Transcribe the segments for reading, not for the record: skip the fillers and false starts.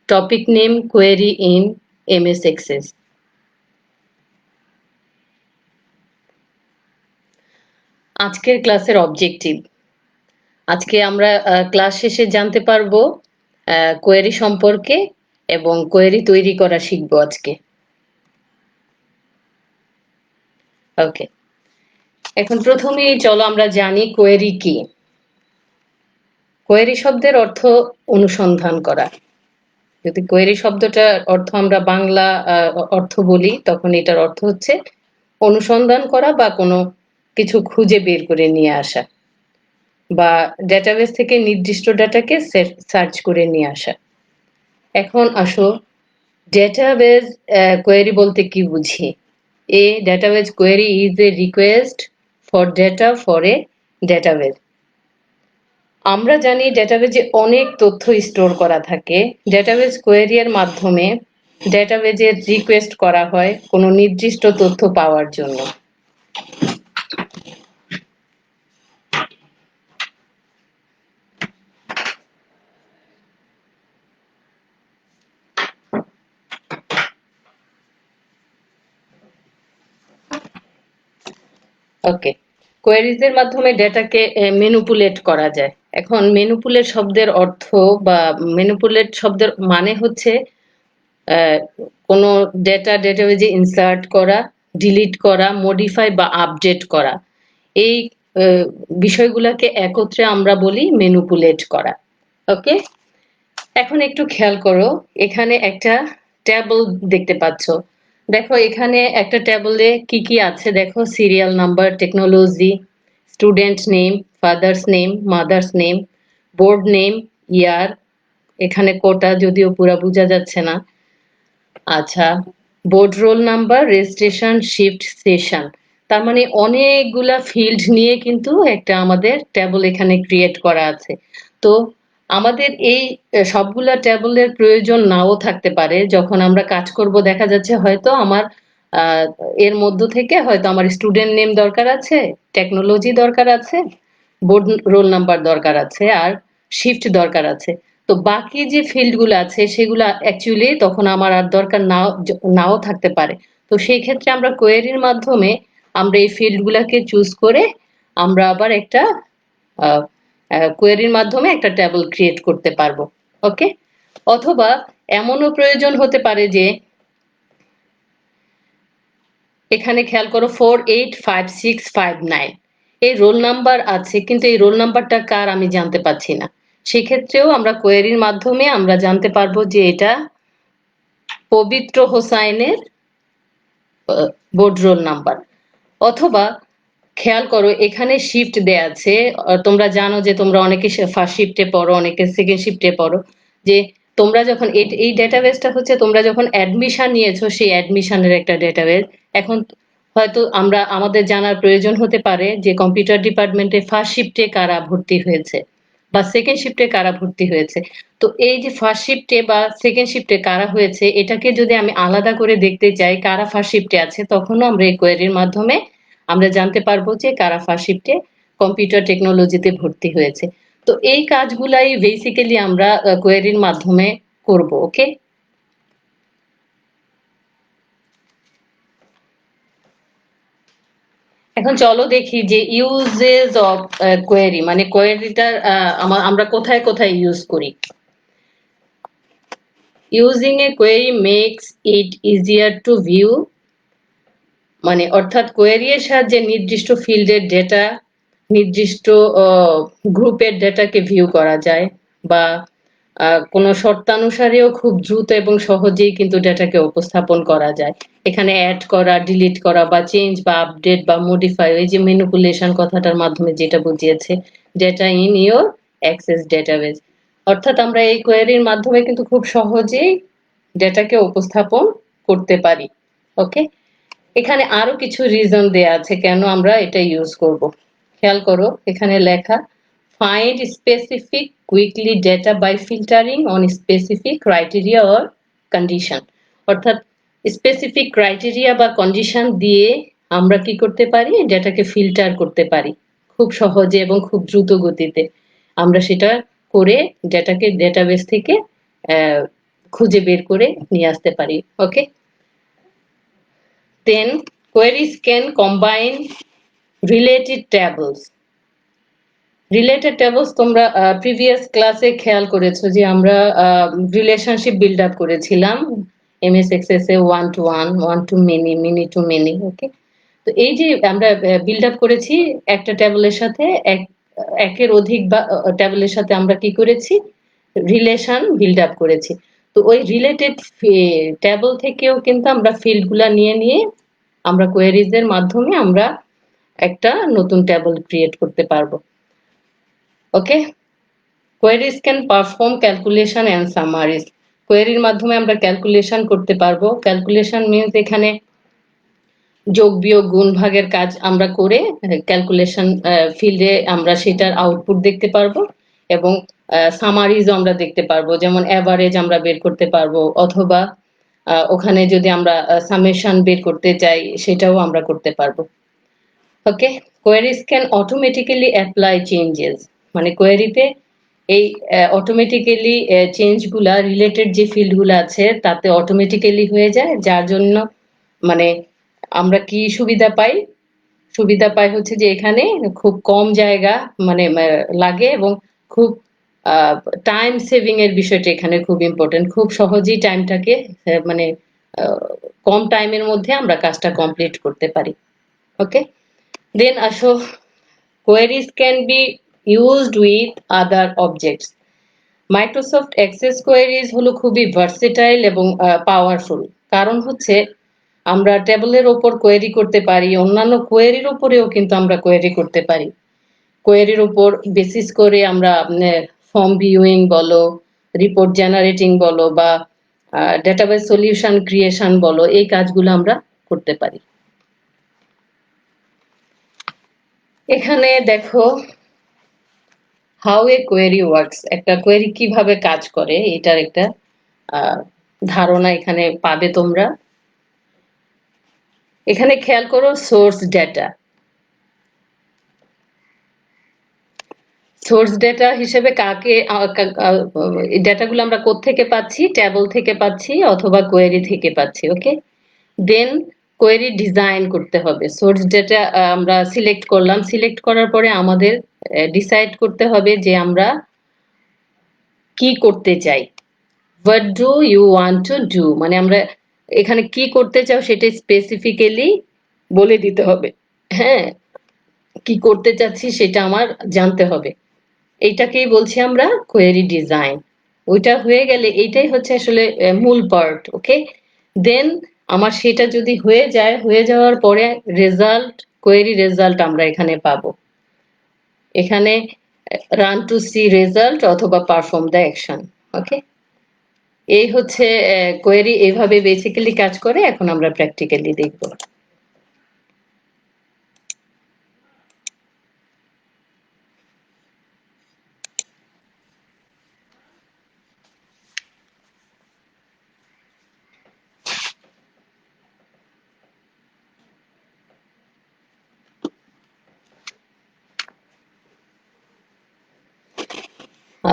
Topic name query in MS Access. আজকের ক্লাসের objective, আজকে আমরা ক্লাস শেষে জানতে পারবো কোয়েরি সম্পর্কে এবং কোয়েরি তৈরি করা শিখবো আজকে। ওকে, এখন প্রথমেই চলো আমরা জানি কোয়েরি কি। কোয়েরি শব্দের অর্থ অনুসন্ধান করা। যদি কোয়েরি শব্দটার অর্থ আমরা বাংলা অর্থ বলি, তখন এটার অর্থ হচ্ছে অনুসন্ধান করা বা কোনো কিছু খুঁজে বের করে নিয়ে আসা, বা ডেটাবেস থেকে নির্দিষ্ট ডাটাকে সার্চ করে নিয়ে আসা। এখন আসো ডেটাবেস কোয়েরি বলতে কি বুঝি। A database query is a request for data for a database. আমরা জানি ডেটাবেজে অনেক তথ্য স্টোর করা থাকে। ডেটাবেস কোয়েরি এর মাধ্যমে ডেটাবেজে রিকোয়েস্ট করা হয় কোনো নির্দিষ্ট তথ্য পাওয়ার জন্য। ওকে, কোয়েরিজ এর মাধ্যমে ডেটাকে ম্যানিপুলেট করা যায়। এখন ম্যানিপুলেট শব্দের অর্থ বা ম্যানিপুলেট শব্দের মানে হচ্ছে কোনো ডেটাবেজে ইনসার্ট করা, ডিলিট করা, মডিফাই বা আপডেট করা। এই বিষয়গুলোকে একত্রে আমরা বলি ম্যানিপুলেট করা। ওকে, এখন একটু খেয়াল করো, এখানে একটা ট্যাবল দেখতে পাচ্ছ। দেখো এখানে একটা ট্যাবলে কি কি আছে দেখো। Serial number, technology, student name, father's name, mother's name, board name, year, এখানে কোটা যদিও পুরা বোঝা যাচ্ছে না। আচ্ছা, board roll number, registration, shift, session. তার মানে অনেকগুলা ফিল্ড নিয়ে কিন্তু একটা আমাদের ট্যাবল এখানে ক্রিয়েট করা আছে। তো আমাদের এই সবগুলা ট্যাবলের প্রয়োজন নাও থাকতে পারে। যখন আমরা কাজ করব দেখা যাচ্ছে হয়তো আমার আহ, এর মধ্য থেকে হয়তো আমার স্টুডেন্ট নেম দরকার আছে, টেকনোলজি দরকার আছে, বোর্ড রোল নাম্বার দরকার আছে, আর শিফট দরকার আছে। তো বাকি যে ফিল্ড গুলো আছে সেগুলো অ্যাকচুয়ালি তখন আমার আর দরকার নাও নাও থাকতে পারে। তো সেই ক্ষেত্রে আমরা কোয়েরির মাধ্যমে আমরা এই ফিল্ড গুলাকে চুজ করে আমরা আবার একটা কোয়েরির মাধ্যমে একটা টেবল ক্রিয়েট করতে পারবো। ওকে, অথবা এমনও প্রয়োজন হতে পারে যে এখানে খেয়াল করো 485659 এই রোল নাম্বার আছে, কিন্তু এই রোল নাম্বারটা কার আমি জানতে পাচ্ছি না। সেক্ষেত্রেও আমরা কোয়েরির মাধ্যমে আমরা জানতে পারবো যে এটা পবিত্র হোসাইনের বোর্ড রোল নাম্বার। অথবা খেয়াল করো এখানে শিফট দেয়া আছে। তোমরা জানো যে তোমরা অনেকে ফার্স্ট শিফটে পড়ো, অনেকে সেকেন্ড শিফটে পড়ো, যে তোমরা যখন এই ডেটাবেসটা হচ্ছে তোমরা যখন অ্যাডমিশন নিয়েছো সেই অ্যাডমিশনের একটা ডেটাবেস। এখন হয়তো আমরা আমাদের জানার প্রয়োজন হতে পারে যে কম্পিউটার ডিপার্টমেন্টে ফার্স্ট শিফটে কারা ভর্তি হয়েছে বা সেকেন্ড শিফটে কারা ভর্তি হয়েছে। তো এই যে ফার্স্ট শিফটে বা সেকেন্ড শিফটে কারা হয়েছে এটাকে যদি আমি আলাদা করে দেখতে চাই কারা ফার্স্ট শিফটে আছে, তখনও আমরা এই কোয়েরির মাধ্যমে আমরা জানতে পারবো যে কারা ফার্স্ট শিফটে কম্পিউটার টেকনোলজিতে ভর্তি হয়েছে। তো এই কাজগুলাই বেসিক্যালি আমরা কোয়েরির মাধ্যমে করব। ওকে, এখন চলো দেখি যে ইউজেস অফ কোয়েরি, মানে কোয়েরিটার আমরা কোথায় কোথায় ইউজ করি। Using a query makes it easier to view, মানে অর্থাৎ কোয়েরি এর সাহায্যে নির্দিষ্ট ফিল্ডের ডেটা, নির্দিষ্ট গ্রুপের ডেটাকে ভিউ করা যায়, বা কোনো শর্তানুসারেও খুব দ্রুত এবং সহজেই কিন্তু ডেটাকে উপস্থাপন করা যায়। এখানে অ্যাড করা, ডিলিট করা বা চেঞ্জ বা আপডেট বা মডিফাই, ওই যে ম্যানিপুলেশন কথাটার মাধ্যমে যেটা বুঝিয়েছে, data in your access database. অর্থাৎ আমরা এই কোয়েরির মাধ্যমে কিন্তু খুব সহজেই ডেটাকে উপস্থাপন করতে পারি। ওকে, এখানে আরো কিছু রিজন দেয়া আছে কেন আমরা এটা ইউজ করব। খেয়াল করো এখানে লেখা, find specific quickly data by filtering on specific criteria or condition. অর্থাৎ স্পেসিফিক ক্রাইটেরিয়া বা কন্ডিশন দিয়ে আমরা কি করতে পারি, ডেটাকে ফিল্টার করতে পারি খুব সহজে এবং খুব দ্রুত গতিতে। আমরা সেটা করে ডেটাকে ডেটাবেস থেকে খুঁজে বের করে নিয়ে আসতে পারি। Okay, then queries can combine related tables. Related tables তোমরা প্রিভিয়াস ক্লাসে খেয়াল করেছো যে আমরা রিলেশনশিপ বিল্ড আপ করেছিলাম এমএস এক্সেস এ one to one, one to many, many to many. Okay, তো এই যে আমরা বিল্ড আপ করেছি একটা টেবলের সাথে একের অধিক বা টেবলের সাথে আমরা কি করেছি, রিলেশন বিল্ড আপ করেছি। তো ওই রিলেটেড টেবল থেকেও কিন্তু আমরা ফিল্ডগুলা নিয়ে নিয়ে আমরা কোয়েরিজ এর মাধ্যমে আমরা একটা নতুন টেবল ক্রিয়েট করতে পারবো। Okay, queries can perform calculation and summaries. কোয়েরির মাধ্যমে আমরা ক্যালকুলেশন করতে পারবো। ক্যালকুলেশন মিনস এখানে যোগ বিয়োগ গুণ ভাগের কাজ আমরা করে ক্যালকুলেশন ফিল্ডে আমরা সেটার আউটপুট দেখতে পারবো, এবং সামারিজ আমরা দেখতে পারবো, যেমন অ্যাভারেজ আমরা বের করতে পারবো, অথবা ওখানে যদি আমরা সামেশন বের করতে চাই সেটাও আমরা করতে পারবো। Okay, queries can automatically apply changes, মানে কোয়েরিতে এই অটোমেটিক্যালি চেঞ্জগুলা রিলেটেড যে ফিল্ডগুলো আছে তাতে অটোমেটিক্যালি হয়ে যায়, যার জন্য মানে আমরা কি সুবিধা পাই, সুবিধা পাই হচ্ছে যে এখানে খুব কম জায়গা মানে লাগে, এবং খুব টাইম সেভিং এর বিষয়টা এখানে খুব ইম্পর্টেন্ট। খুব সহজেই টাইমটাকে মানে কম টাইমের মধ্যে আমরা কাজটা কমপ্লিট করতে পারি। ওকে, দেন আসো, queries can be used with other objects. Microsoft access queries হলো খুবই ভার্সেটাইল এবং পাওয়ারফুল। কারণ হচ্ছে আমরা টেবলের ওপর কোয়েরি করতে পারি, অন্যান্য কোয়েরির উপরেও কিন্তু আমরা কোয়েরি করতে পারি। কোয়েরির উপর বেসিস করে আমরা ফর্ম ভিউইং বলো, রিপোর্ট জেনারেটিং বলো, বা ডেটাবেস সলিউশন ক্রিয়েশন বলো, এই কাজগুলো আমরা করতে পারি। এখানে দেখো হাউ এ কোয়েরি ওয়ার্কস, একটা কোয়েরি কিভাবে কাজ করে এটার একটা ধারণা এখানে পাবে তোমরা। এখানে খেয়াল করো সোর্স ডেটা। সোর্স ডেটা হিসেবে কাকে এই ডেটাগুলো আমরা কোত্থেকে পাচ্ছি, টেবল থেকে পাচ্ছি অথবা কোয়েরি থেকে পাচ্ছি। ওকে, দেন কোয়েরি ডিজাইন করতে হবে। সোর্স ডেটা আমরা সিলেক্ট করলাম, সিলেক্ট করার পরে আমাদের ডিসাইড করতে হবে যে আমরা কি করতে চাই। What do you want to do, মানে আমরা এখানে কি করতে চাও সেটা স্পেসিফিক্যালি বলে দিতে হবে। হ্যাঁ, কি করতে চাচ্ছি সেটা আমার জানতে হবে। এইটাকেই বলছি আমরা কোয়েরি ডিজাইন। ওইটা হয়ে গেলে এইটাই হচ্ছে আসলে মূল পার্ট। ওকে, দেন আমার সেটা যদি হয়ে যায়, হয়ে যাওয়ার পরে রেজাল্ট, কোয়েরি রেজাল্ট আমরা এখানে পাবো। এখানে রান টু সি রেজাল্ট অথবা পারফর্ম দ্য অ্যাকশন। ওকে, এই হচ্ছে কোয়েরি এইভাবে বেসিক্যালি কাজ করে। এখন আমরা প্র্যাকটিক্যালি দেখব।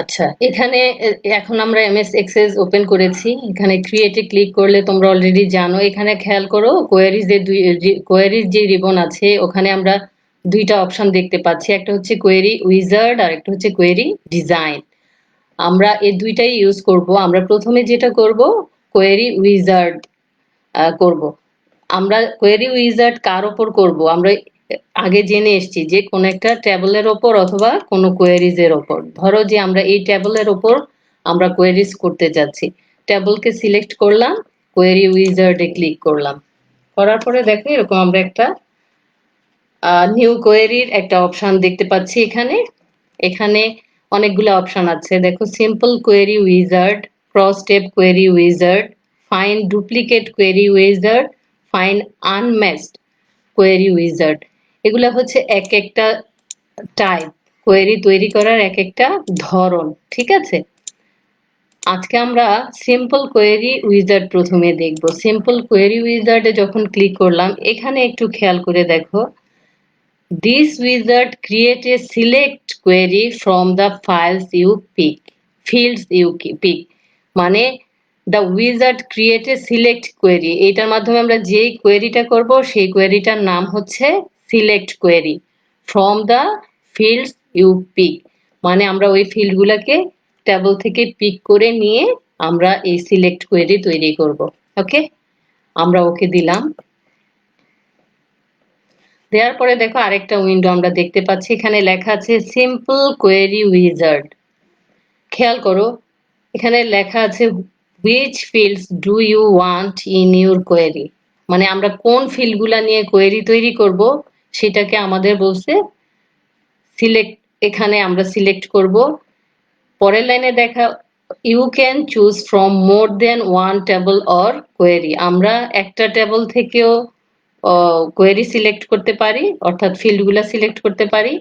আচ্ছা, এখানে এখন আমরা এমএস এক্সেস ওপেন করেছি। এখানে ক্রিয়েটে ক্লিক করলে তোমরা অলরেডি জানো। এখানে খেয়াল করো কোয়েরিজ এর কোয়েরিজ যে রিবন আছে ওখানে আমরা দুইটা অপশন দেখতে পাচ্ছি, একটা হচ্ছে কোয়েরি উইজার্ড আর একটা হচ্ছে কোয়েরি ডিজাইন। আমরা এই দুইটাই ইউজ করব। আমরা প্রথমে যেটা করব কোয়েরি উইজার্ড করব। আমরা কোয়েরি উইজার্ড কার ওপর করব, আমরা আগে জেনে এসেছি যে কোন একটা টেবলের ওপর অথবা কোনো কোয়েরিজ এর ওপর। ধরো যে আমরা এই টেবলের ওপর আমরা কোয়েরিজ করতে যাচ্ছি, টেবলকে সিলেক্ট করলাম, কোয়েরি উইজার্ডে ক্লিক করলাম, করার পরে দেখো এরকম আমরা একটা নিউ কোয়েরির একটা অপশন দেখতে পাচ্ছি। এখানে এখানে অনেকগুলো অপশন আছে, দেখো simple query wizard, cross step query wizard, find duplicate query wizard, find unmatched query wizard. এগুলা হচ্ছে এক একটা টাইপ, কোয়েরি তৈরি করার এক একটা ধরন। ঠিক আছে, আজকে আমরা সিম্পল কোয়েরি উইজার্ড প্রথমে দেখব। সিম্পল কোয়েরি উইজার্ডে যখন ক্লিক করলাম, এখানে একটু খেয়াল করে দেখো, this wizard create a select query from the files you pick, fields you pick, মানে the wizard create A select query, এটার মাধ্যমে আমরা যেই কোয়েরিটা করব সেই কোয়েরিটার নাম হচ্ছে select query from the fields you pick, মানে আমরা ওই ফিল্ডগুলোকে টেবল থেকে পিক করে নিয়ে আমরা এই সিলেক্ট কোয়েরি তৈরি করব। ওকে, আমরা ওকে দিলাম। দেওয়ার পরে দেখো আরেকটা উইন্ডো আমরা দেখতে পাচ্ছি, এখানে লেখা আছে সিম্পল কোয়েরি উইজার্ড। খেয়াল করো এখানে লেখা আছে which fields do you want in your query, মানে আমরা কোন ফিল্ডগুলা নিয়ে কোয়েরি তৈরি করব সেটাকে আমাদের বলছে সিলেক্ট, এখানে আমরা সিলেক্ট করব। পরের লাইনে দেখা you can choose from more than one table or query, আমরা একটা টেবল থেকেও কোয়েরি সিলেক্ট করতে পারি, অর্থাৎ ফিল্ডগুলা সিলেক্ট করতে পারি,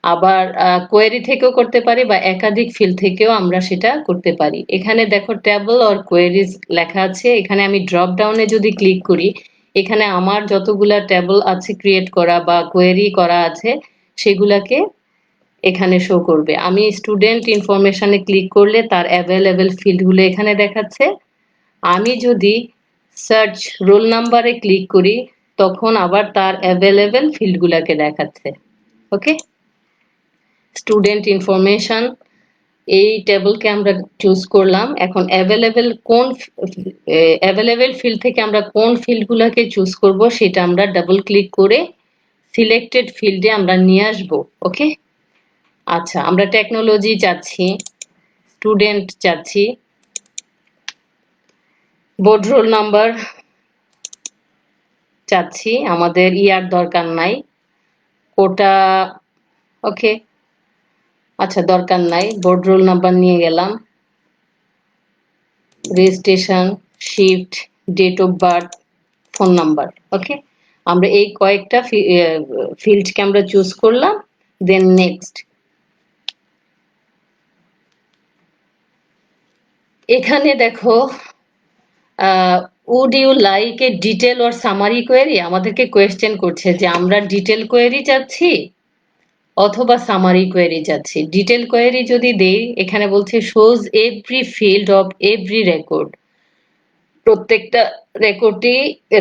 আবার কোয়েরি থেকেও করতে পারি বা একাধিক ফিল্ড থেকেও আমরা সেটা করতে পারি। এখানে দেখো টেবল অর কোয়েরিজ লেখা আছে, এখানে আমি ড্রপ ডাউনে যদি ক্লিক করি এখানে আমার যতগুলা টেবল আছে ক্রিয়েট করা বা কোয়েরি করা আছে সেগুলাকে এখানে শো করবে। আমি স্টুডেন্ট ইনফরমেশনে ক্লিক করলে তার অ্যাভেলেবেল ফিল্ডগুলো এখানে দেখাচ্ছে। আমি যদি সার্চ রোল নাম্বারে ক্লিক করি তখন আবার তার অ্যাভেলেবেল ফিল্ডগুলোকে দেখাচ্ছে। ওকে, স্টুডেন্ট ইনফরমেশন এই টেবলকে আমরা চুজ করলাম। এখন অ্যাভেলেবেল ফিল্ড থেকে আমরা কোন ফিল্ডগুলোকে চুজ করব সেটা আমরা ডাবল ক্লিক করে সিলেক্টেড ফিল্ডে আমরা নিয়ে আসব। ওকে, আচ্ছা আমরা টেকনোলজি চাচ্ছি, স্টুডেন্ট চাচ্ছি, বোর্ড রোল নাম্বার চাচ্ছি, আমাদের ইয়ার দরকার নাই, কোটা ওকে আচ্ছা দরকার নাই, বোর্ড রোল নাম্বার নিয়ে গেলাম, registration, shift, date of birth, phone number. Okay, আমরা এই কয়েকটা ফিল্ডকে আমরা চুজ করলাম, দেন নেক্সট। এখানে দেখো would you like a detail or summary query, আমাদেরকে কোয়েশ্চেন করছে যে আমরা ডিটেল কোয়েরি চাচ্ছি অথবা সামারি কোয়েরি চাচ্ছি। ডিটেল কোয়েরি যদি দেই এখানে বলছে shows every field of every record, প্রত্যেকটা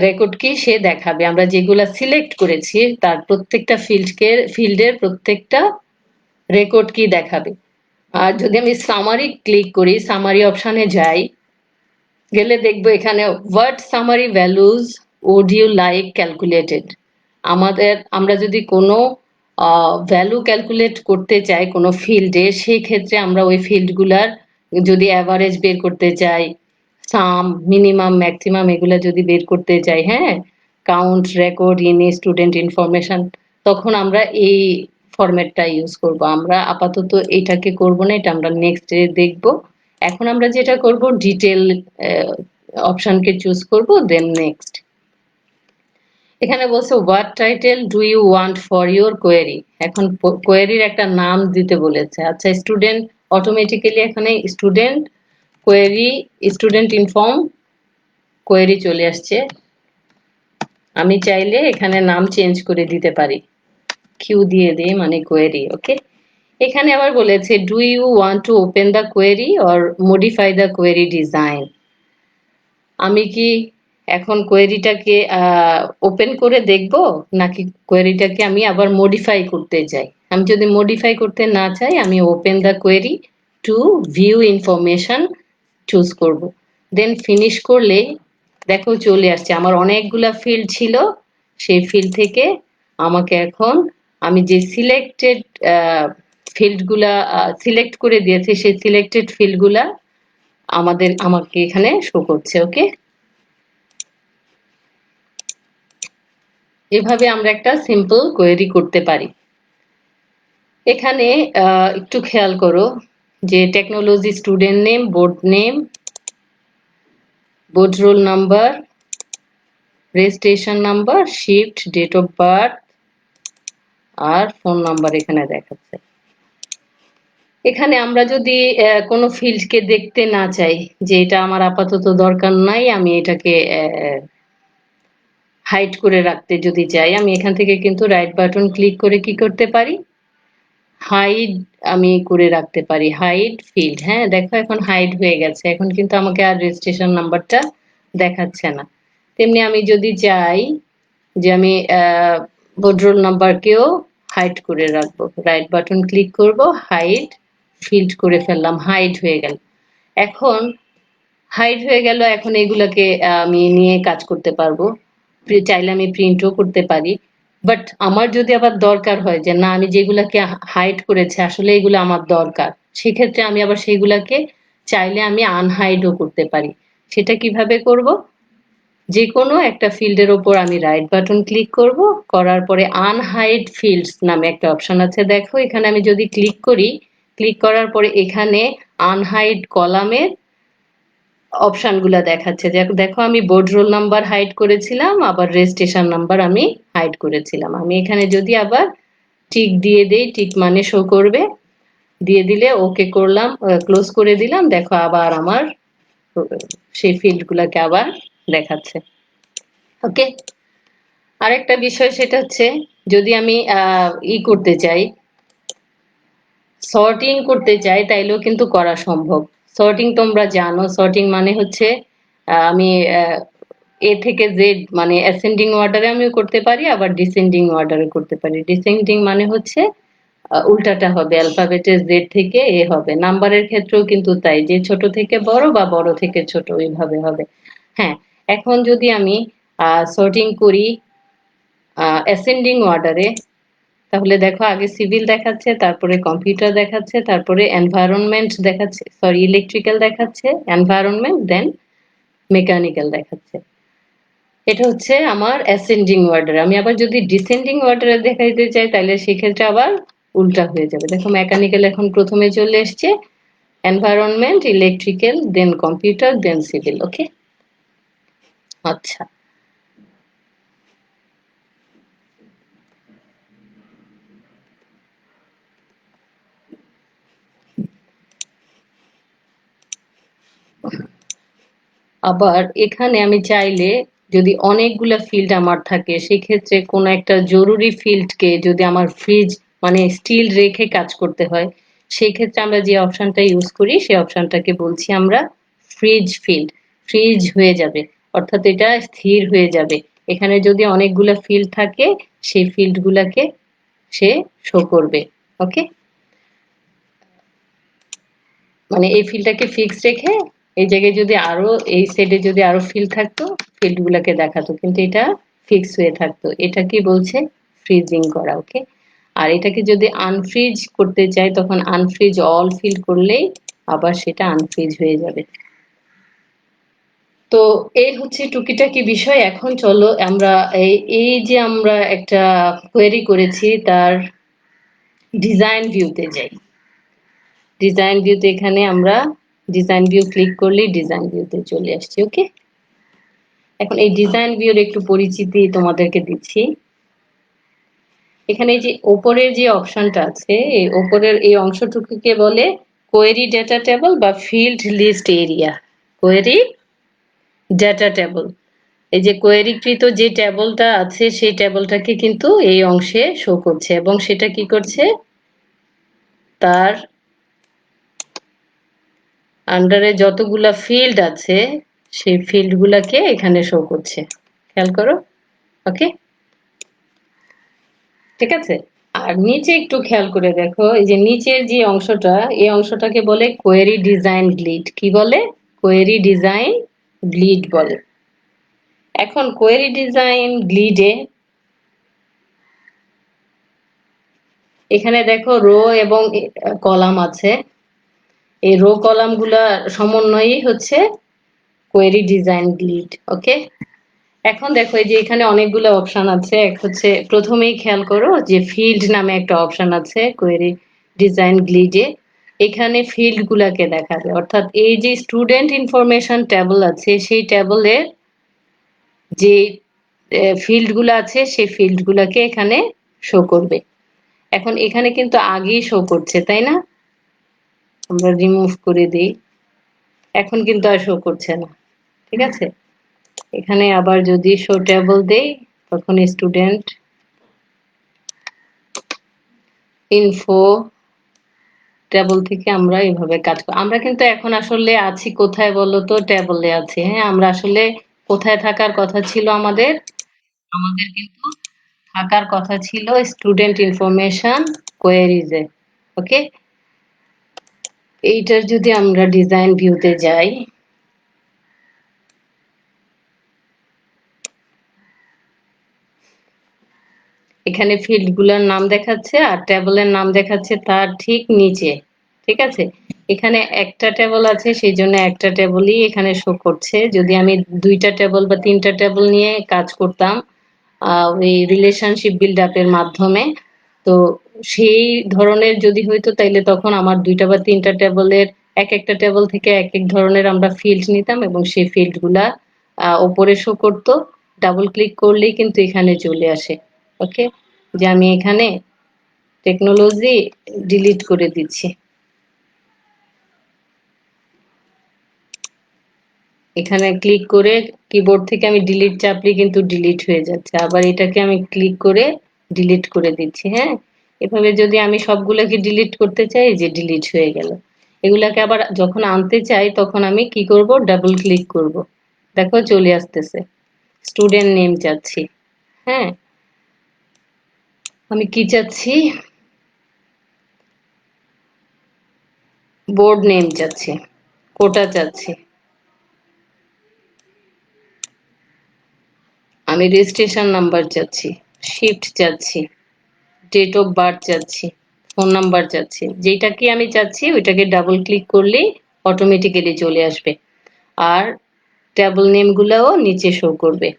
রেকর্ড কি সে দেখাবে, আমরা যেগুলা সিলেক্ট করেছি তার প্রত্যেকটা ফিল্ডের প্রত্যেকটা রেকর্ড কি দেখাবে। আর যদি আমি সামারি ক্লিক করি, সামারি অপশনে যাই, গেলে দেখবো এখানে what summary values would you like calculated, আমরা যদি কোনো ভ্যালু ক্যালকুলেট করতে চাই কোনো ফিল্ডে সেই ক্ষেত্রে আমরা ওই ফিল্ডগুলার যদি অ্যাভারেজ বের করতে চাই, সাম, মিনিমাম, ম্যাক্সিমাম এগুলা যদি বের করতে চাই, হ্যাঁ, কাউন্ট, রেকর্ড, ইনি, স্টুডেন্ট ইনফরমেশন, তখন আমরা এই ফরম্যাটটা ইউজ করব। আমরা আপাতত এটাকে করব না, এটা আমরা নেক্সট দেখব। এখন আমরা যেটা করব ডিটেল অপশনকে চুজ করব, দেন নেক্সট। এখানে বলছে what title do you want for your query, এখন কোয়েরির একটা নাম দিতে বলেছে। আচ্ছা স্টুডেন্ট, অটোমেটিক্যালি এখানে student query, student inform query চলে আসছে। আমি চাইলে এখানে নাম চেঞ্জ করে দিতে পারি, কিউ দিয়ে দিই মানে কোয়েরি। ওকে, এখানে আবার বলেছে do you want to open the query or modify the query design, আমি কি এখন কোয়েরিটাকে ওপেন করে দেখব নাকি কোয়েরিটাকে আমি আবার মডিফাই করতে চাই। আমি যদি মডিফাই করতে না চাই আমি open the query two view information choose করব, দেন ফিনিশ করলে দেখো চলে আসছে। আমার অনেকগুলা ফিল্ড ছিল, সেই ফিল্ড থেকে আমাকে এখন আমি যে সিলেক্টেড ফিল্ডগুলা সিলেক্ট করে দিয়েছে সেই সিলেক্টেড ফিল্ডগুলা আমাকে এখানে শো করছে। ওকে, এভাবে আমরা একটা সিম্পল কোয়েরি করতে পারি। এখানে একটু খেয়াল করো যে technology, student name, board roll number, registration number, shift, date of birth আর ফোন নাম্বার এখানে দেখাচ্ছে। এখানে আমরা যদি কোনো ফিল্ডকে দেখতে না চাই যে এটা আমার আপাতত দরকার নাই, আমি এটাকে হাইড করে রাখতে যদি চাই, আমি এখান থেকে কিন্তু রাইট বাটন ক্লিক করে কি করতে পারি, হাইড আমি করে রাখতে পারি, হাইড ফিল্ড। হ্যাঁ, দেখো এখন হাইড হয়ে গেছে, এখন কিন্তু আমাকে আর রেজিস্ট্রেশন নাম্বারটা দেখাচ্ছে না। তেমনি আমি যদি চাই যে আমি বোর্ড নাম্বারকেও হাইড করে রাখবো, রাইট বাটন ক্লিক করব, হাইড ফিল্ড করে ফেললাম, হাইড হয়ে গেল। এখন হাইড হয়ে গেল, এখন এগুলাকে আমি নিয়ে কাজ করতে পারবো, চাইলে আমি প্রিন্টও করতে পারি। বাট আমার যদি আবার দরকার হয় যে না, আমি যেগুলাকে হাইড করেছি আসলে এগুলো আমার দরকার, সেক্ষেত্রে আমি আবার সেইগুলাকে চাইলে আমি আনহাইডও করতে পারি। সেটা কিভাবে করব? যে কোনো একটা ফিল্ডের ওপর আমি রাইট বাটন ক্লিক করব, করার পরে আনহাইড ফিল্ডস নামে একটা অপশন আছে, দেখো এখানে আমি যদি ক্লিক করি, ক্লিক করার পরে এখানে আনহাইড কলামের অপশনগুলো দেখাচ্ছে। দেখো আমি বোর্ড রোল নাম্বার হাইড করেছিলাম, আবার রেজিস্ট্রেশন নাম্বার আমি হাইড করেছিলাম। আমি এখানে যদি আবার টিক দিয়ে দেই, টিক মানে শো করবে, দিয়ে দিলে ওকে করলাম, ক্লোজ করে দিলাম, দেখো আবার আমার সেই ফিল্ডগুলোকে আবার দেখাচ্ছে। ওকে, আরেকটা বিষয় সেটা হচ্ছে যদি আমি করতে চাই, সর্টিং করতে চাই, তাইলেও কিন্তু করা সম্ভব। সর্টিং তোমরা জানো, সর্টিং মানে হচ্ছে আমি এ থেকে জেড মানে অ্যাসেন্ডিং অর্ডারে আমি করতে পারি, আবার ডিসেন্ডিং অর্ডারে করতে পারি। ডিসেন্ডিং মানে হচ্ছে উল্টাটা হবে, অ্যালফাবেটের জেড থেকে এ হবে। নাম্বারের ক্ষেত্রেও কিন্তু তাই, যে ছোট থেকে বড় বা বড় থেকে ছোট ওইভাবে হবে। হ্যাঁ, এখন যদি আমি সর্টিং করি অ্যাসেন্ডিং অর্ডারে, তাহলে দেখো আগে সিভিল দেখাচ্ছে, তারপরে কম্পিউটার দেখাচ্ছে, তারপরে এনভায়রনমেন্ট দেখাচ্ছে, সরি ইলেকট্রিক্যাল দেখাচ্ছে, এনভায়রনমেন্ট, দেন মেকানিক্যাল দেখাচ্ছে। এটা হচ্ছে আমার অ্যাসেন্ডিং অর্ডার। আমি আবার যদি ডিসেন্ডিং অর্ডারে দেখাইতে চাই তাহলে সেক্ষেত্রে আবার উল্টা হয়ে যাবে। দেখো মেকানিক্যাল এখন প্রথমে চলে এসছে, এনভায়রনমেন্ট, ইলেকট্রিক্যাল, দেন কম্পিউটার, দেন সিভিল। ওকে, আচ্ছা। আবার এখানে আমি চাইলে যদি অনেকগুলা ফিল্ড আমার থাকে, সেক্ষেত্রে কোনো একটা জরুরি ফিল্ডকে যদি আমার ফ্রিজ মানে স্টিল রেখে কাজ করতে হয়, সেই ক্ষেত্রে আমরা যে অপশনটা ইউজ করি সেই অপশনটাকে বলছি আমরা ফ্রিজ ফিল্ড। ফ্রিজ হয়ে যাবে, অর্থাৎ এটা স্থির হয়ে যাবে। এখানে যদি অনেকগুলা ফিল্ড থাকে, সেই ফিল্ডগুলাকে সে শো করবে। ওকে, মানে এই ফিল্ডটাকে ফিক্স রেখে এই জায়গায় যদি আরো এই সাইডে যদি আরো ফিল্ড থাকতো, ফিল্ড গুলাকে দেখাতো, কিন্তু এটা ফিক্স হয়ে থাকতো। এটা কি বলছে? ফ্রিজিং করা। ওকে, আর এটাকে যদি আনফ্রিজ করতে চাই, তখন আনফ্রিজ অল ফিল্ড করলেই আবার সেটা আনফ্রিজ হয়ে যাবে। তো এই হচ্ছে টুকিটাকি বিষয়। এখন চলো আমরা এই যে আমরা একটা কোয়েরি করেছি তার ডিজাইন ভিউতে যাই। ডিজাইন ভিউতে এখানে আমরা ডিজাইন ভিউ ক্লিক করলেই ডিজাইন ভিউতে চলে আসছি। ওকে, এখন এই ডিজাইন ভিউর একটু পরিচিতি তোমাদেরকে দিচ্ছি। এখানে যে ওপরের যে অপশনটা আছে, এই ওপরের এই অংশটুকুকে বলে কোয়েরি ডেটা টেবল বা field list area. Query data table, এই যে কোয়েরিকৃত যে টেবলটা আছে সেই টেবলটাকে কিন্তু এই অংশে শো করছে, এবং সেটা কি করছে, তার আন্ডারে যতগুলা ফিল্ড আছে সেই ফিল্ড গুলাকে এখানে শো করছে। খেয়াল করো। ওকে, ঠিক আছে। আর নিচে একটু খেয়াল করে দেখো, এই যে নিচের যে অংশটা, এই অংশটাকে বলে কোয়েরি ডিজাইন গ্লিড। কি বলে? কোয়েরি ডিজাইন গ্লিড বলে। এখন কোয়েরি ডিজাইন গ্লিডে এখানে দেখো রো এবং কলাম আছে। এই রো কলাম গুলা সমন্বয়ই হচ্ছে কোয়েরি ডিজাইন গ্লিড। ওকে, এখন দেখো এই যে এখানে অনেকগুলো অপশন আছে। এক হচ্ছে প্রথমেই খেয়াল করো যে ফিল্ড নামে একটা অপশন আছে কোয়েরি ডিজাইন গ্লিডে। এখানে ফিল্ড গুলাকে দেখাবে, অর্থাৎ এই যে স্টুডেন্ট ইনফরমেশন টেবল আছে সেই টেবলের যে ফিল্ড গুলো আছে সেই ফিল্ড গুলাকে এখানে শো করবে। এখন এখানে কিন্তু আগেই শো করছে, তাই না? আমরা রিমুভ করে দিই, এখন কিন্তু আর শো করছে না। ঠিক আছে, এখানে আবার যদি শো টেবল দেই, তখন স্টুডেন্ট ইনফো টেবল থেকে আমরা এইভাবে কাজ করি। আমরা কিন্তু এখন আসলে আছি কোথায় বলো তো? টেবলে আছি। হ্যাঁ, আমরা আসলে কোথায় থাকার কথা ছিল আমাদের? আমাদের কিন্তু থাকার কথা ছিল স্টুডেন্ট ইনফরমেশন কোয়েরিজে। ওকে, এইটার যদি আমরা ডিজাইন ভিউতে যাই, এখানে ফিল্ডগুলোর নাম দেখাচ্ছে আর টেবলের নাম দেখাচ্ছে তার ঠিক নিচে। ঠিক আছে, এখানে একটা টেবল আছে সেই জন্য একটা টেবলই এখানে শো করছে। যদি আমি দুইটা টেবল বা তিনটা টেবল নিয়ে কাজ করতাম ওই রিলেশনশিপ বিল্ড আপের মাধ্যমে, তো সেই ধরনের যদি হইতো তাইলে তখন আমার দুইটা বা তিনটা টেবলের এক একটা টেবল থেকে এক এক ধরনের আমরা ফিল্ড নিতাম এবং সেই ফিল্ডগুলা ওপরে শো করতো। ডাবল ক্লিক করলেই কিন্তু এখানে চলে আসে। ওকে, যে আমি এখানে টেকনোলজি ডিলিট করে দিচ্ছি। এখানে ক্লিক করে কিবোর্ড থেকে আমি ডিলিট চাপলে কিন্তু ডিলিট হয়ে যাচ্ছে। আবার এটাকে আমি ক্লিক করে ডিলিট করে দিচ্ছি। হ্যাঁ, এভাবে যদি আমি সবগুলোকে ডিলিট করতে চাই, যে ডিলিট হয়ে গেল। এগুলাকে আবার যখন আনতে চাই তখন আমি কি করব? ডাবল ক্লিক করব। দেখো চলে আসতেছে। স্টুডেন্ট নেম চাচ্ছি। হ্যাঁ, আমি কি চাচ্ছি? বোর্ড নেম চাচ্ছি, কোটা চাচ্ছি, আমি রেজিস্ট্রেশন নাম্বার চাচ্ছি, শিফট চাচ্ছি, ডেট অফ বার্থ চাচ্ছি, ফোন নাম্বার চাচ্ছি। যেটা কি আমি চাচ্ছি ওইটাকে ডাবল ক্লিক করলেই অটোমেটিক্যালি চলে আসবে আর টেবল নেম গুলাও নিচে শো করবে।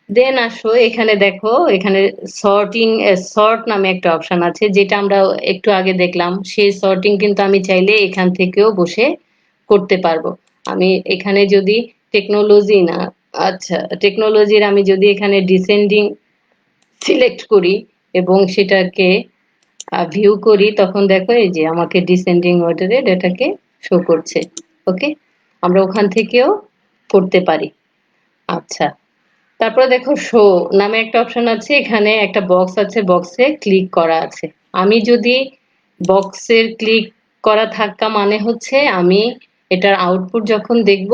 দেন আসো এখানে দেখো, এখানে সর্টিং সর্ট নামে একটা অপশন আছে যেটা আমরা একটু আগে দেখলাম। সেই সর্টিং কিন্তু আমি চাইলে এখান থেকেও বসে করতে পারবো। আমি এখানে যদি টেকনোলজি না, আচ্ছা টেকনোলজির আমি যদি এখানে ডিসেন্ডিং সিলেক্ট করি এবং সেটাকে ভিউ করি, তখন দেখো এই যে আমাকে ডিসেন্ডিং অর্ডারে ডেটাকে শো করছে। ওকে, আমরা ওখান থেকেও করতে পারি। আচ্ছা, তারপরে দেখো শো নামে একটা অপশন আছে, এখানে একটা বক্স আছে, বক্সে ক্লিক করা আছে। আমি যদি বক্সের ক্লিক করা থাকা মানে হচ্ছে আমি এটার আউটপুট যখন দেখব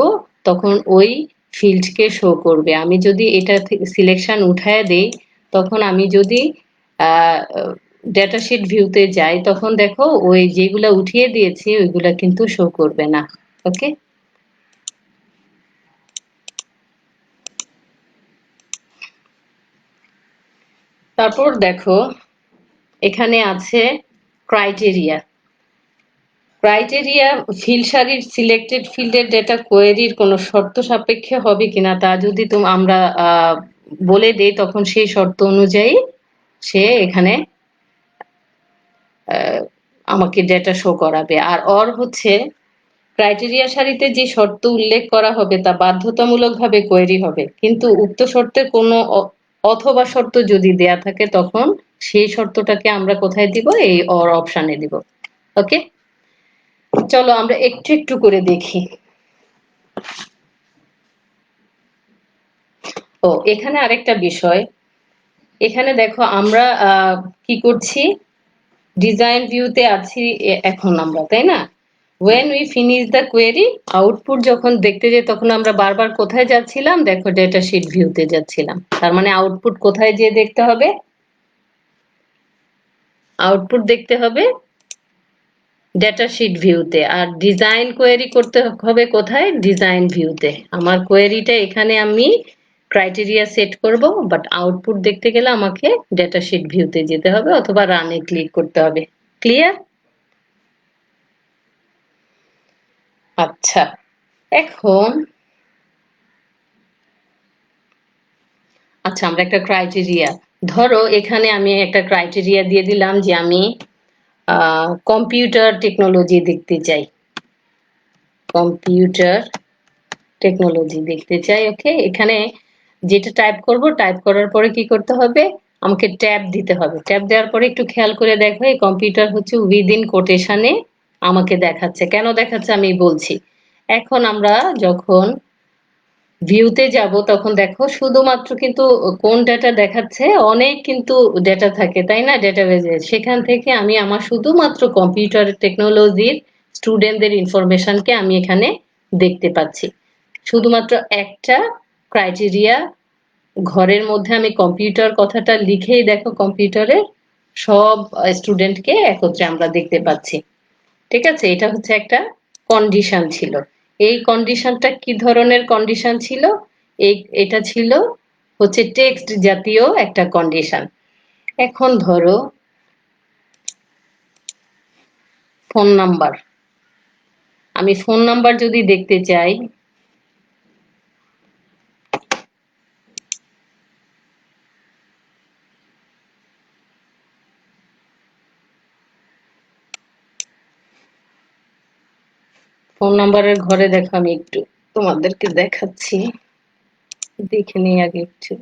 তখন ওই ফিল্ডকে শো করবে। আমি যদি এটা সিলেকশন উঠায় দেই, তখন আমি যদি ডেটা শিট ভিউতে যাই তখন দেখো ওই যেগুলা উঠিয়ে দিয়েছি ওইগুলা কিন্তু শো করবে না। ওকে, তারপর দেখো এখানে আছে ক্রাইটেরিয়া। ক্রাইটেরিয়া ফিল্ড সারির সিলেক্টেড ফিল্ডের ডেটা কোয়েরির কোনো শর্ত সাপেক্ষে হবে কিনা তা যদি আমরা বলে দেই, তখন সেই শর্ত অনুযায়ী সে এখানে আমাকে ডেটা শো করাবে। আর অর হচ্ছে ক্রাইটেরিয়া সারিতে যে শর্ত উল্লেখ করা হবে তা বাধ্যতামূলকভাবে কোয়েরি হবে, কিন্তু উক্ত শর্তের কোনো অথবা শর্ত যদি দেয়া থাকে তখন সেই শর্তটাকে আমরা কোথায় দিব? এই অর অপশানে দিব। ওকে, চলো আমরা একটু একটু করে দেখি। ও এখানে আরেকটা বিষয়, এখানে দেখো আমরা কি করছি? ডিজাইন ভিউতে আছি এখন আমরা, তাই না? when we finish the query, output যখন দেখতে যাই তখন আমরা বারবার কোথায় যাচ্ছিলাম? দেখো ডেটা শিট ভিউতে যাচ্ছিলাম। তার মানে আউটপুট কোথায় যেয়ে দেখতে হবে? আউটপুট দেখতে হবে ডেটা শিট ভিউতে। আর ডিজাইন কোয়েরি করতে হবে কোথায়? ডিজাইন ভিউতে। আমার কোয়েরিটা এখানে আমি ক্রাইটেরিয়া সেট করব, বাট আউটপুট দেখতে গেলে আমাকে ডেটা শিট ভিউতে যেতে হবে অথবা রানে ক্লিক করতে হবে। ক্লিয়ার? আচ্ছা, এখন আচ্ছা আমরা একটা ক্রাইটেরিয়া, ধরো এখানে আমি একটা ক্রাইটেরিয়া দিয়ে দিলাম যে আমি কম্পিউটার টেকনোলজি দেখতে চাই, কম্পিউটার টেকনোলজি দেখতে চাই। ওকে, এখানে যেটা টাইপ করব, টাইপ করার পরে কি করতে হবে? আমাকে ট্যাব দিতে হবে। ট্যাব দেওয়ার পরে একটু খেয়াল করে দেখো এই কম্পিউটার হচ্ছে উইদিন কোটেশনে আমাকে দেখাচ্ছে। কেন দেখাচ্ছে আমি বলছি। এখন আমরা যখন ভিউতে যাব তখন দেখো শুধুমাত্র কিন্তু কোন ডেটা দেখাচ্ছে, অনেক কিন্তু ডেটা থাকে তাই না ডেটাবেজে, সেখান থেকে আমি আমার শুধুমাত্র কম্পিউটার টেকনোলজির স্টুডেন্টদের ইনফরমেশনকে আমি এখানে দেখতে পাচ্ছি। শুধুমাত্র একটা ক্রাইটেরিয়া, ঘরের মধ্যে আমি কম্পিউটার কথাটা লিখেই দেখো কম্পিউটারে সব স্টুডেন্টকে একত্রে আমরা দেখতে পাচ্ছি। ঠিক আছে, এটা হচ্ছে একটা কন্ডিশন ছিল। এই কন্ডিশনটা কি ধরনের কন্ডিশন ছিল? এটা ছিল হচ্ছে টেক্সট জাতীয় একটা কন্ডিশন। এখন ধরো ফোন নাম্বার, আমি ফোন নাম্বার যদি দেখতে চাই, ফোন নাম্বারের ঘরে দেখো আমি একটু তোমাদেরকে দেখাচ্ছি, দেখে নিই আগে একটু।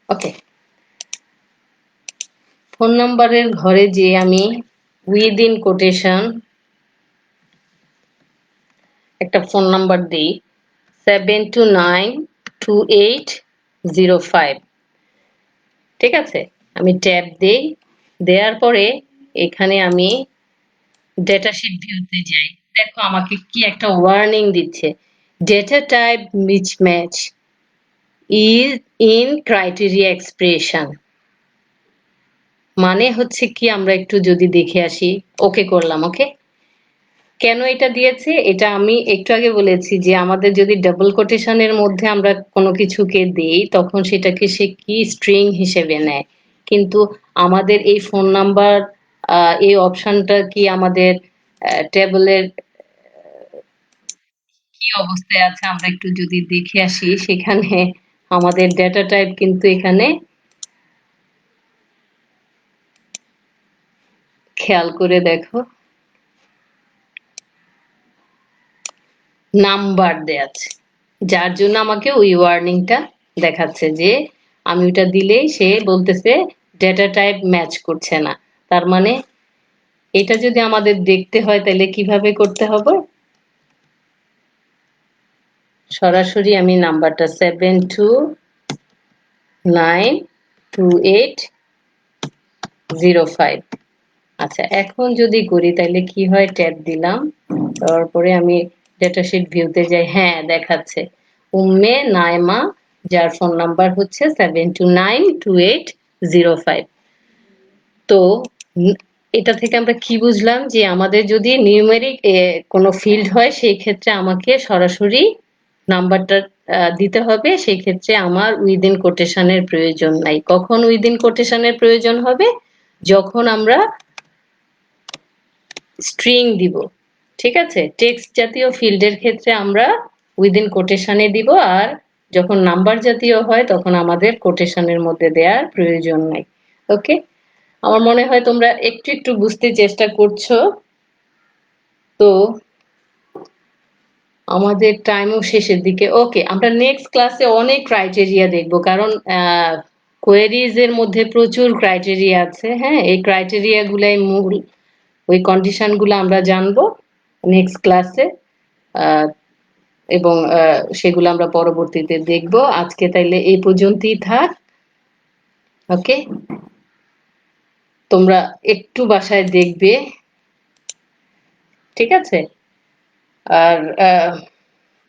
ওকে, ফোন নাম্বারের ঘরে যে আমি উইদিন কোটেশন একটা ফোন নাম্বার দিই 72928005, ঠিক আছে, আমি ট্যাব দেই, দেওয়ার পরে এখানে আমি ডেটাশিট ভিউতে যাই, দেখো আমাকে কি একটা ওয়ার্নিং দিচ্ছে, data type mismatch is in criteria expression. মানে হচ্ছে কি, আমরা একটু যদি দেখে আসি। ওকে করলাম, ওকে। কেন এটা দিয়েছে এটা আমি একটু আগে বলেছি যে আমাদের যদি ডাবল কোটেশনের মধ্যে আমরা কোনো কিছুকে দেই তখন সেটাকে সে কি স্ট্রিং হিসেবে নেয়, কিন্তু আমাদের এই ফোন নাম্বার এই অপশনটা কি আমাদের টেবলের কি অবস্থায় আছে আমরা একটু যদি দেখে আসি, সেখানে আমাদের ডেটা টাইপ কিন্তু এখানে খেয়াল করে দেখো নাম্বার দেয়া আছে, যার জন্য আমাকে ওই ওয়ার্নিংটা দেখাচ্ছে যে আমি ওটা দিলেই সে বলতেছে ডেটা টাইপ ম্যাচ করছে না। তার মানে এটা যদি আমাদের দেখতে হয় তাহলে কিভাবে করতে হবে, সরাসরি আমি নাম্বারটা 72928005, আচ্ছা এখন যদি করি তাহলে কি হয়, ট্যাব দিলাম, তারপরে আমি ডেটাশিট ভিউতে যাই, হ্যাঁ দেখাচ্ছে উম্মে নাইমা, যার ফোন নাম্বার হচ্ছে 72928005। তো এটা থেকে আমরা কি বুঝলাম যে আমাদের যদি নিউমেরিক কোনো ফিল্ড হয় সেই ক্ষেত্রে আমাকে সরাসরি নাম্বারটা দিতে হবে, সেই ক্ষেত্রে আমার উইদিন কোটেশনের প্রয়োজন নাই। কখন উইদিন কোটেশনের প্রয়োজন হবে? যখন আমরা স্ট্রিং দিব, ঠিক আছে, টেক্সট জাতীয় ফিল্ডের ক্ষেত্রে আমরা উইদিন কোটেশনে দিব, আর যখন নাম্বার জাতীয় হয় তখন আমাদের কোটেশনের মধ্যে দেওয়ার প্রয়োজন নাই। ওকে, আমার মনে হয় তোমরা একটু একটু বুঝতে চেষ্টা করছো। তো আমাদের টাইমও শেষের দিকে, ওকে আমরা নেক্সট ক্লাসে অনেক ক্রাইটেরিয়া দেখব, কারণ কোয়েরিজ এর মধ্যে প্রচুর ক্রাইটেরিয়া আছে, হ্যাঁ এই ক্রাইটেরিয়া গুলাই মূল, ওই কন্ডিশন গুলো আমরা জানবো নেক্সট ক্লাসে, এবং সেগুলো আমরা পরবর্তীতে দেখব। আজকে তাইলে এই পর্যন্তই থাক, ওকে, তোমরা একটু বাসায় দেখবে, ঠিক আছে, আর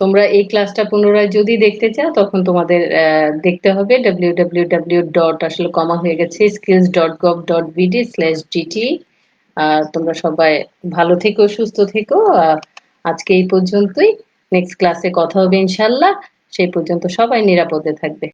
তোমরা এই ক্লাসটা পুনরায় যদি দেখতে চাও তখন তোমাদের দেখতে হবে www ডট, আসলে কমা হয়ে গেছে, skills.gov.bd/dt। তোমরা সবাই ভালো থেকো, সুস্থ থেকো, আজকে এই পর্যন্তই, নেক্সট ক্লাসে কথা হবে ইনশাল্লাহ, সেই পর্যন্ত সবাই নিরাপদে থাকবে।